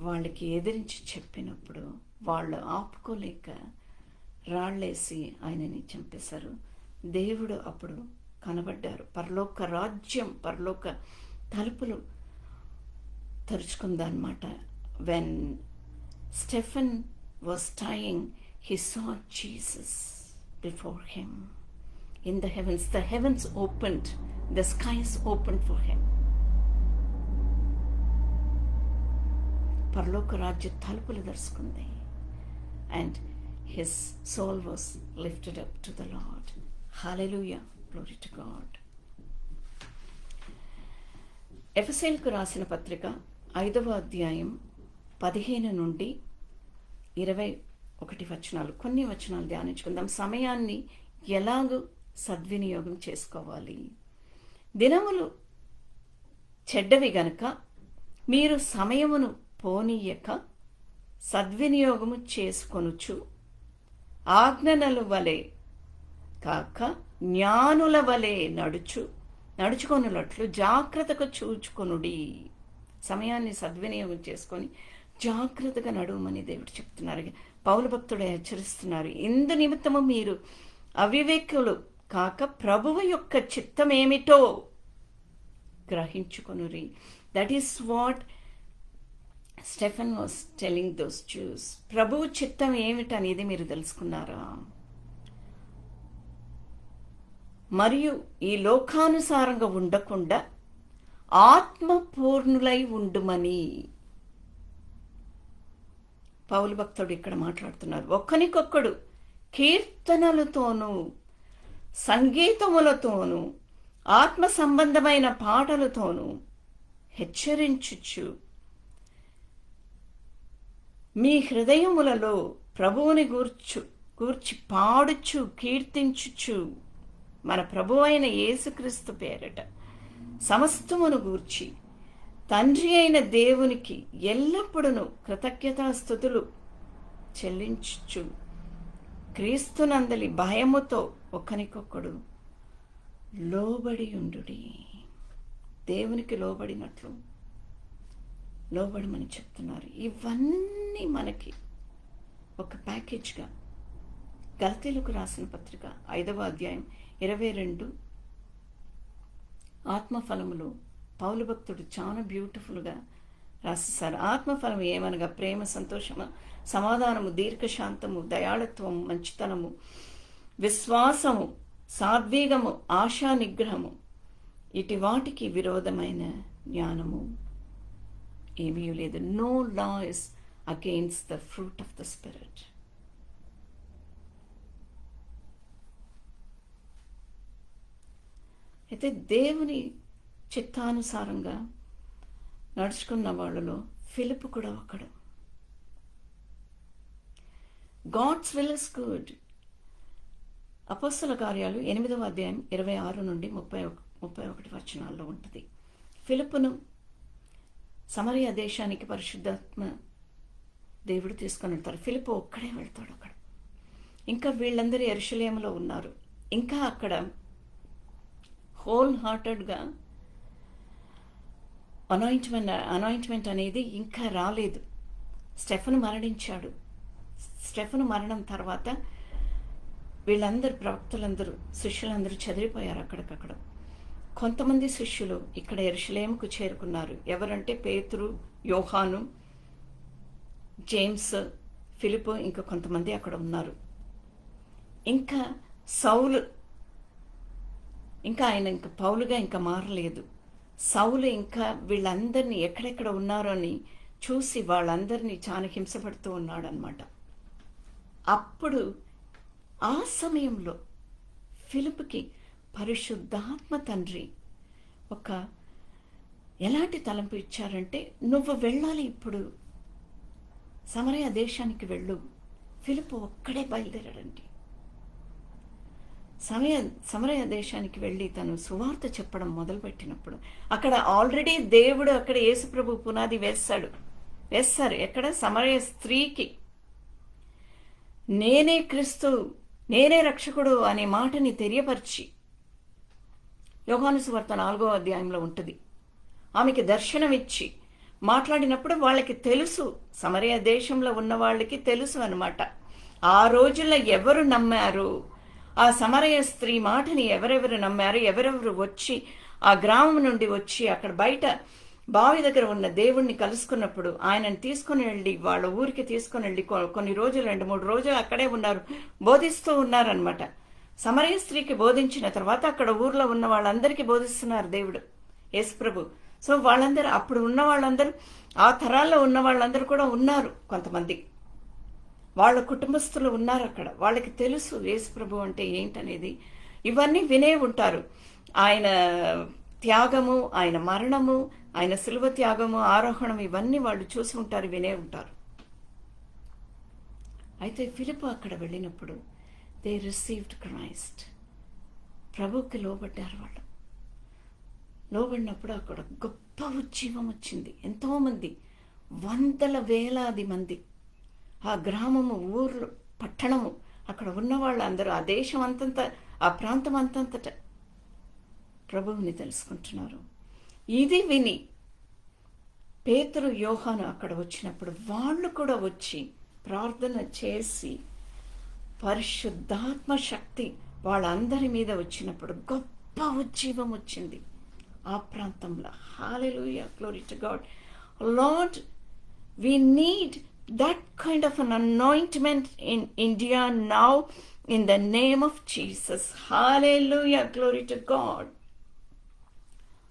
[SPEAKER 1] వాళ్ళకి ఎదిరించి చెప్పినప్పుడు వాళ్ళు ఆపుకోలేక రాళ్ళేసి ఆయనని చంపేశారు. దేవుడు అప్పుడు కనబడ్డారు. పరలోక రాజ్యం, పరలోక తలుపులు తెరుచుకుందన్నమాట. When Stephen was dying, he saw Jesus before him in the heavens. The heavens opened, the skies opened for him. పరలోక రాజ్య తలుపులు తెరుచుకుంది. And his soul was lifted up to the Lord. Hallelujah, glory to God. ఎఫెసీయులకు రాసిన పత్రిక 5వ అధ్యాయం 15 నుండి 21 వచనాలు, కొన్ని వచనాలు ధ్యానించుకుందాం. సమయాన్ని ఎలాగూ సద్వినియోగం చేసుకోవాలి. దినములు చెడ్డవి గనుక మీరు సమయమును పోనీయక సద్వినియోగము చేసుకొనుచు ఆజ్ఞల వలె కాక జ్ఞానుల వలె నడుచుకొనున్నట్లు జాగ్రత్తగా చూచుకొనుడి. సమయాన్ని సద్వినియోగం చేసుకొని జాగ్రత్తగా నడువమని దేవుడు చెప్తున్నారు. పౌలు భక్తుడు హెచ్చరిస్తున్నారు. ఇందు నిమిత్తము మీరు అవివేకులు కాక ప్రభువు యొక్క చిత్తం ఏమిటో గ్రహించుకొనురి. That is what Stephen was telling those Jews. ప్రభువు చిత్తం ఏమిటనేది మీరు తెలుసుకున్నారా? మరియు ఈ లోకానుసారంగా ఉండకుండా ఆత్మపూర్ణులై ఉండుమని పౌలు భక్తుడు ఇక్కడ మాట్లాడుతున్నారు. ఒక్కనికొక్కడు కీర్తనలతోనూ సంగీతములతోనూ ఆత్మ సంబంధమైన పాటలతోనూ హెచ్చరించుచు మీ హృదయములలో ప్రభువుని గూర్చి పాడుచు కీర్తించుచు మన ప్రభు అయిన యేసుక్రీస్తు పేరట సమస్తమును గూర్చి తండ్రి అయిన దేవునికి ఎల్లప్పుడూ కృతజ్ఞతాస్తుతులు చెల్లించుచు క్రీస్తునందలి భయముతో ఒకనికొకడు లోబడి ఉండుడి. దేవునికి లోబడినట్లు లోబడమని చెప్తున్నారు. ఇవన్నీ మనకి ఒక ప్యాకేజ్గా గలతీయులకు రాసిన పత్రిక 5వ అధ్యాయం 22 ఆత్మఫలములు పౌలు భక్తుడు చాలా బ్యూటిఫుల్గా రాసేశారు. ఆత్మఫలం ఏమనగా ప్రేమ, సంతోషము, సమాధానము, దీర్ఘశాంతము, దయాళత్వము, మంచితనము, విశ్వాసము, సాత్వికము, ఆశా నిగ్రహము. ఇటు వాటికి విరోధమైన జ్ఞానము ఏమీ లేదు. No law is against the fruit of the spirit. అయితే దేవుని చిత్తానుసారంగా నడుచుకున్న వాళ్ళలో ఫిలిప్ కూడా ఒకడు. God's will is good. అపోస్తల కార్యాలు 8వ అధ్యాయం 26 నుండి 31 వచనాల్లో ఉంటుంది. ఫిలిప్పును సమరయ దేశానికి పరిశుద్ధాత్మ దేవుడు తీసుకొని వెళ్తారు. ఫిలిప్పు ఒక్కడే వెళ్తాడు అక్కడ. ఇంకా వీళ్ళందరూ యెరూషలేములో ఉన్నారు. ఇంకా అక్కడ హోల్ హార్టెడ్గా అనాయింట్మెంట్ అనేది ఇంకా రాలేదు. స్టెఫెను మరణించాడు. స్టెఫెను మరణం తర్వాత వీళ్ళందరూ ప్రవక్తలందరూ శిష్యులందరూ చెదిరిపోయారు అక్కడికక్కడ. కొంతమంది శిష్యులు ఇక్కడ యెరూషలేముకు చేరుకున్నారు. ఎవరంటే పేతురు, యోహాను, జేమ్స్, ఫిలిప్, ఇంకా కొంతమంది అక్కడ ఉన్నారు. ఇంకా సౌలు, ఇంకా ఆయన ఇంకా పౌలుగా ఇంకా మారలేదు. సౌలు ఇంకా వీళ్ళందరినీ ఎక్కడెక్కడ ఉన్నారో అని చూసి వాళ్ళందరినీ చాలా హింసపడుతూ ఉన్నాడనమాట. అప్పుడు ఆ సమయంలో ఫిలిప్కి పరిశుద్ధాత్మ తండ్రి ఒక ఎలాంటి తలంపు ఇచ్చారంటే, నువ్వు వెళ్ళాలి, ఇప్పుడు సమరయ దేశానికి వెళ్ళు. ఫిలిప్ ఒక్కడే బయలుదేరాడండి. సమరయ దేశానికి వెళ్ళి తను సువార్త చెప్పడం మొదలుపెట్టినప్పుడు అక్కడ ఆల్రెడీ దేవుడు అక్కడ యేసుప్రభు పునాది వేస్తారు. ఎక్కడ? సమరయ స్త్రీకి నేనే క్రీస్తు, నేనే రక్షకుడు అనే మాటని తెలియపరిచి, యోహాను సువార్త 4వ అధ్యాయంలో ఉంటుంది. ఆమెకి దర్శనమిచ్చి మాట్లాడినప్పుడు వాళ్ళకి తెలుసు, సమరయ దేశంలో ఉన్న వాళ్ళకి తెలుసు అన్నమాట. ఆ రోజుల్లో ఎవరు నమ్మారు, ఆ సమరయ స్త్రీ మాటని ఎవరెవరు నమ్మారు, ఎవరెవరు వచ్చి ఆ గ్రామం నుండి వచ్చి అక్కడ బయట బావి దగ్గర ఉన్న దేవుణ్ణి కలుసుకున్నప్పుడు ఆయనను తీసుకుని వెళ్ళి వాళ్ళ ఊరికి తీసుకుని వెళ్ళి కొన్ని రోజులు 2-3 రోజులు అక్కడే ఉన్నారు, బోధిస్తూ ఉన్నారనమాట. సమరయ స్త్రీకి బోధించిన తర్వాత అక్కడ ఊర్లో ఉన్న వాళ్ళందరికీ బోధిస్తున్నారు దేవుడు, యేసుప్రభు. సో వాళ్ళందరూ అప్పుడు ఉన్న వాళ్ళందరూ, ఆ తరాల్లో ఉన్న వాళ్ళందరూ కూడా ఉన్నారు. కొంతమంది వాళ్ళ కుటుంబస్తులు ఉన్నారు అక్కడ. వాళ్ళకి తెలుసు యేసుప్రభు అంటే ఏంటనేది. ఇవన్నీ వినే ఉంటారు. ఆయన త్యాగము, ఆయన మరణము, ఆయన శిలువ త్యాగము, ఆరోహణం, ఇవన్నీ వాళ్ళు చూసి ఉంటారు, వినే ఉంటారు. అయితే ఫిలిప్ అక్కడ వెళ్ళినప్పుడు దే రిసీవ్డ్ క్రైస్ట్. ప్రభువుకి లోబడ్డారు వాళ్ళు. లోబడినప్పుడు అక్కడ గొప్ప ఉజ్జీవం వచ్చింది. ఎంతోమంది, వందల వేలాది మంది, ఆ గ్రామము, ఊర్లు, పట్టణము, అక్కడ ఉన్న వాళ్ళందరూ, ఆ దేశం అంతంత, ఆ ప్రాంతం అంతంతట ప్రభువుని తెలుసుకుంటున్నారు. ఇది విని పేతురు, యోహాను అక్కడ వచ్చినప్పుడు వాళ్ళు కూడా వచ్చి ప్రార్థన చేసి పరిశుద్ధాత్మ శక్తి వాళ్ళందరి మీద వచ్చినప్పుడు గొప్ప ఉజ్జీవం వచ్చింది ఆ ప్రాంతంలో. Hallelujah, glory to God. Lord, we need that kind of an anointment in India now in the name of Jesus. Hallelujah, glory to God.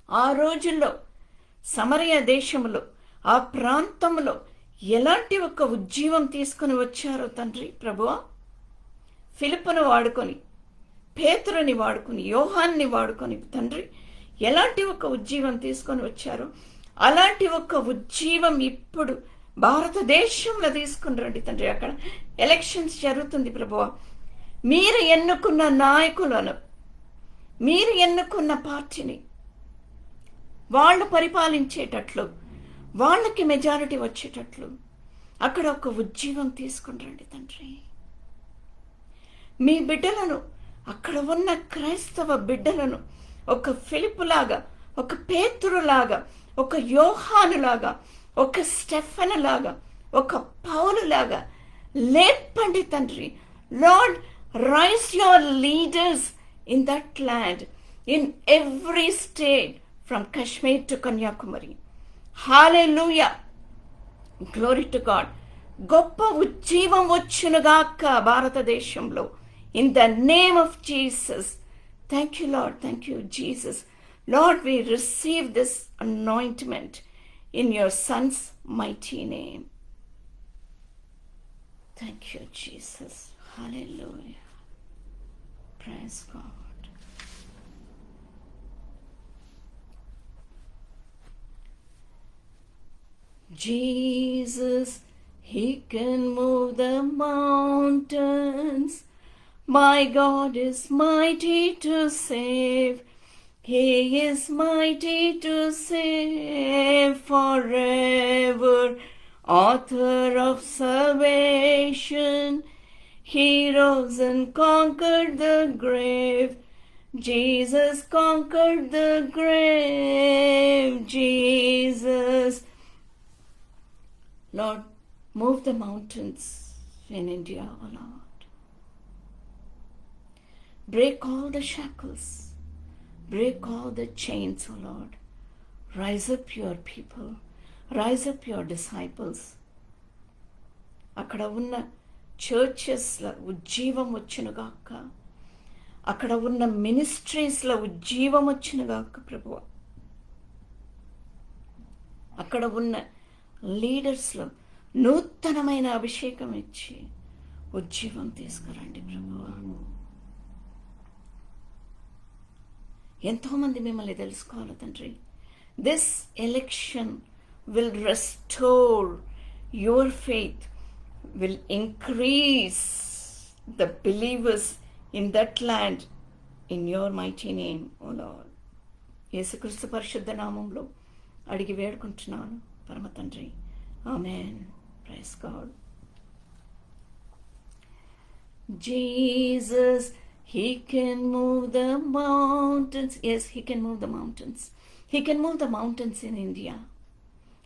[SPEAKER 1] ఆ రోజుల్లో సమరయ దేశంలో, ఆ ప్రాంతంలో ఎలాంటి ఒక ఉజ్జీవం తీసుకుని వచ్చారో తండ్రి ప్రభువా. ఫిలిప్పును వాడుకొని, పేతురుని వాడుకొని, యోహాన్ని వాడుకొని తండ్రి ఎలాంటి ఒక ఉజ్జీవం తీసుకొని వచ్చారో అలాంటి ఒక ఉజ్జీవం ఇప్పుడు భారతదేశంలో తీసుకుని రండి తండ్రి. అక్కడ ఎలక్షన్స్ జరుగుతుంది ప్రభువా. మీరు ఎన్నుకున్న నాయకులను, మీరు ఎన్నుకున్న పార్టీని వాళ్ళు పరిపాలించేటట్లు, వాళ్ళకి మెజారిటీ వచ్చేటట్లు అక్కడ ఒక ఉజ్జీవం తీసుకుని రండి తండ్రి. మీ బిడ్డలను, అక్కడ ఉన్న క్రైస్తవ బిడ్డలను ఒక ఫిలిప్పులాగా, ఒక పేతురులాగా, ఒక యోహానులాగా, ఒక స్టెఫెనులాగా, ఒక పౌలులాగా లేపండి తండ్రి. Lord, rise your leaders in that land, in every state from Kashmir to Kanyakumari. Hallelujah, glory to God. గొప్ప ఉజ్జీవం వచ్చునుగాక భారతదేశంలో, in the name of Jesus. Thank you Lord, thank you Jesus. Lord, we receive this anointment in your Son's mighty name. Thank you, Jesus. Hallelujah. Praise God. Jesus, He can move the mountains. My God is mighty to save. He is mighty to save forever, author of salvation. He rose and conquered the grave. Jesus conquered the grave. Jesus. Lord, move the mountains in India, O Lord. Break all the shackles. Break all the chains, O Lord. Rise up your people. Rise up your disciples. అక్కడ ఉన్న చర్చెస్లో ఉజ్జీవం వచ్చునుగాక. అక్కడ ఉన్న మినిస్ట్రీస్లో ఉజ్జీవం వచ్చునుగాక ప్రభువా. అక్కడ ఉన్న లీడర్స్లో నూతనమైన అభిషేకం ఇచ్చి ఉజ్జీవం తీసుకురండి ప్రభువా. ఎంతోమంది మిమ్మల్ని తెలుసుకోవాలి తండ్రి. This election will restore your faith, will increase the believers in that land in your mighty name, O Lord. యేసుక్రీస్తు పరిశుద్ధ నామంలో అడిగి వేడుకుంటున్నాను పరమ తండ్రి. Amen. Praise God. Jesus, he can move the mountains. Yes, he can move the mountains. He can move the mountains in India.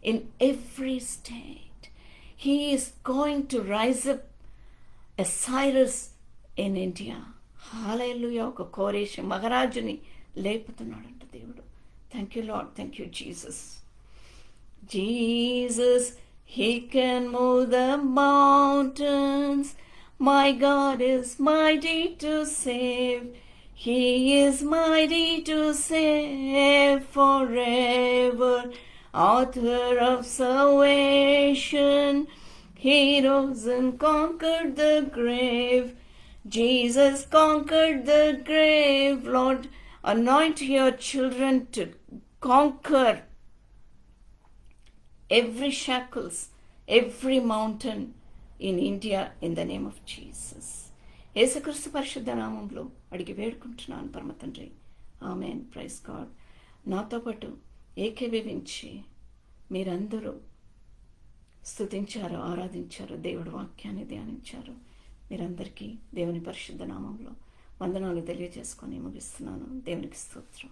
[SPEAKER 1] In every state, he is going to rise up a Cyrus in India. Hallelujah. ఒక కోరేష్ మహారాజుని లేపుతున్నాడంట దేవుడు. Thank you Lord. Thank you Jesus. Jesus, he can move the mountains. My God is mighty to save. He is mighty to save forever. Author of salvation, he rose and conquered the grave. Jesus conquered the grave. Lord, anoint your children to conquer every shackles, every mountain in India in the name of Jesus. యేసుక్రీస్తు పరిశుద్ధ నామంలో అడిగి వేడుకుంటున్నాను పరమ తండ్రి. ఆమేన్. Praise God. నాతో పాటు ఏకీభవించి మీరందరూ స్తుతించారు, ఆరాధించారు, దేవుడి వాక్యాన్ని ధ్యానించారు. మీరందరికీ దేవుని పరిశుద్ధ నామంలో వందనాలు తెలియజేసుకొని ముగిస్తున్నాను. దేవునికి స్తోత్రం.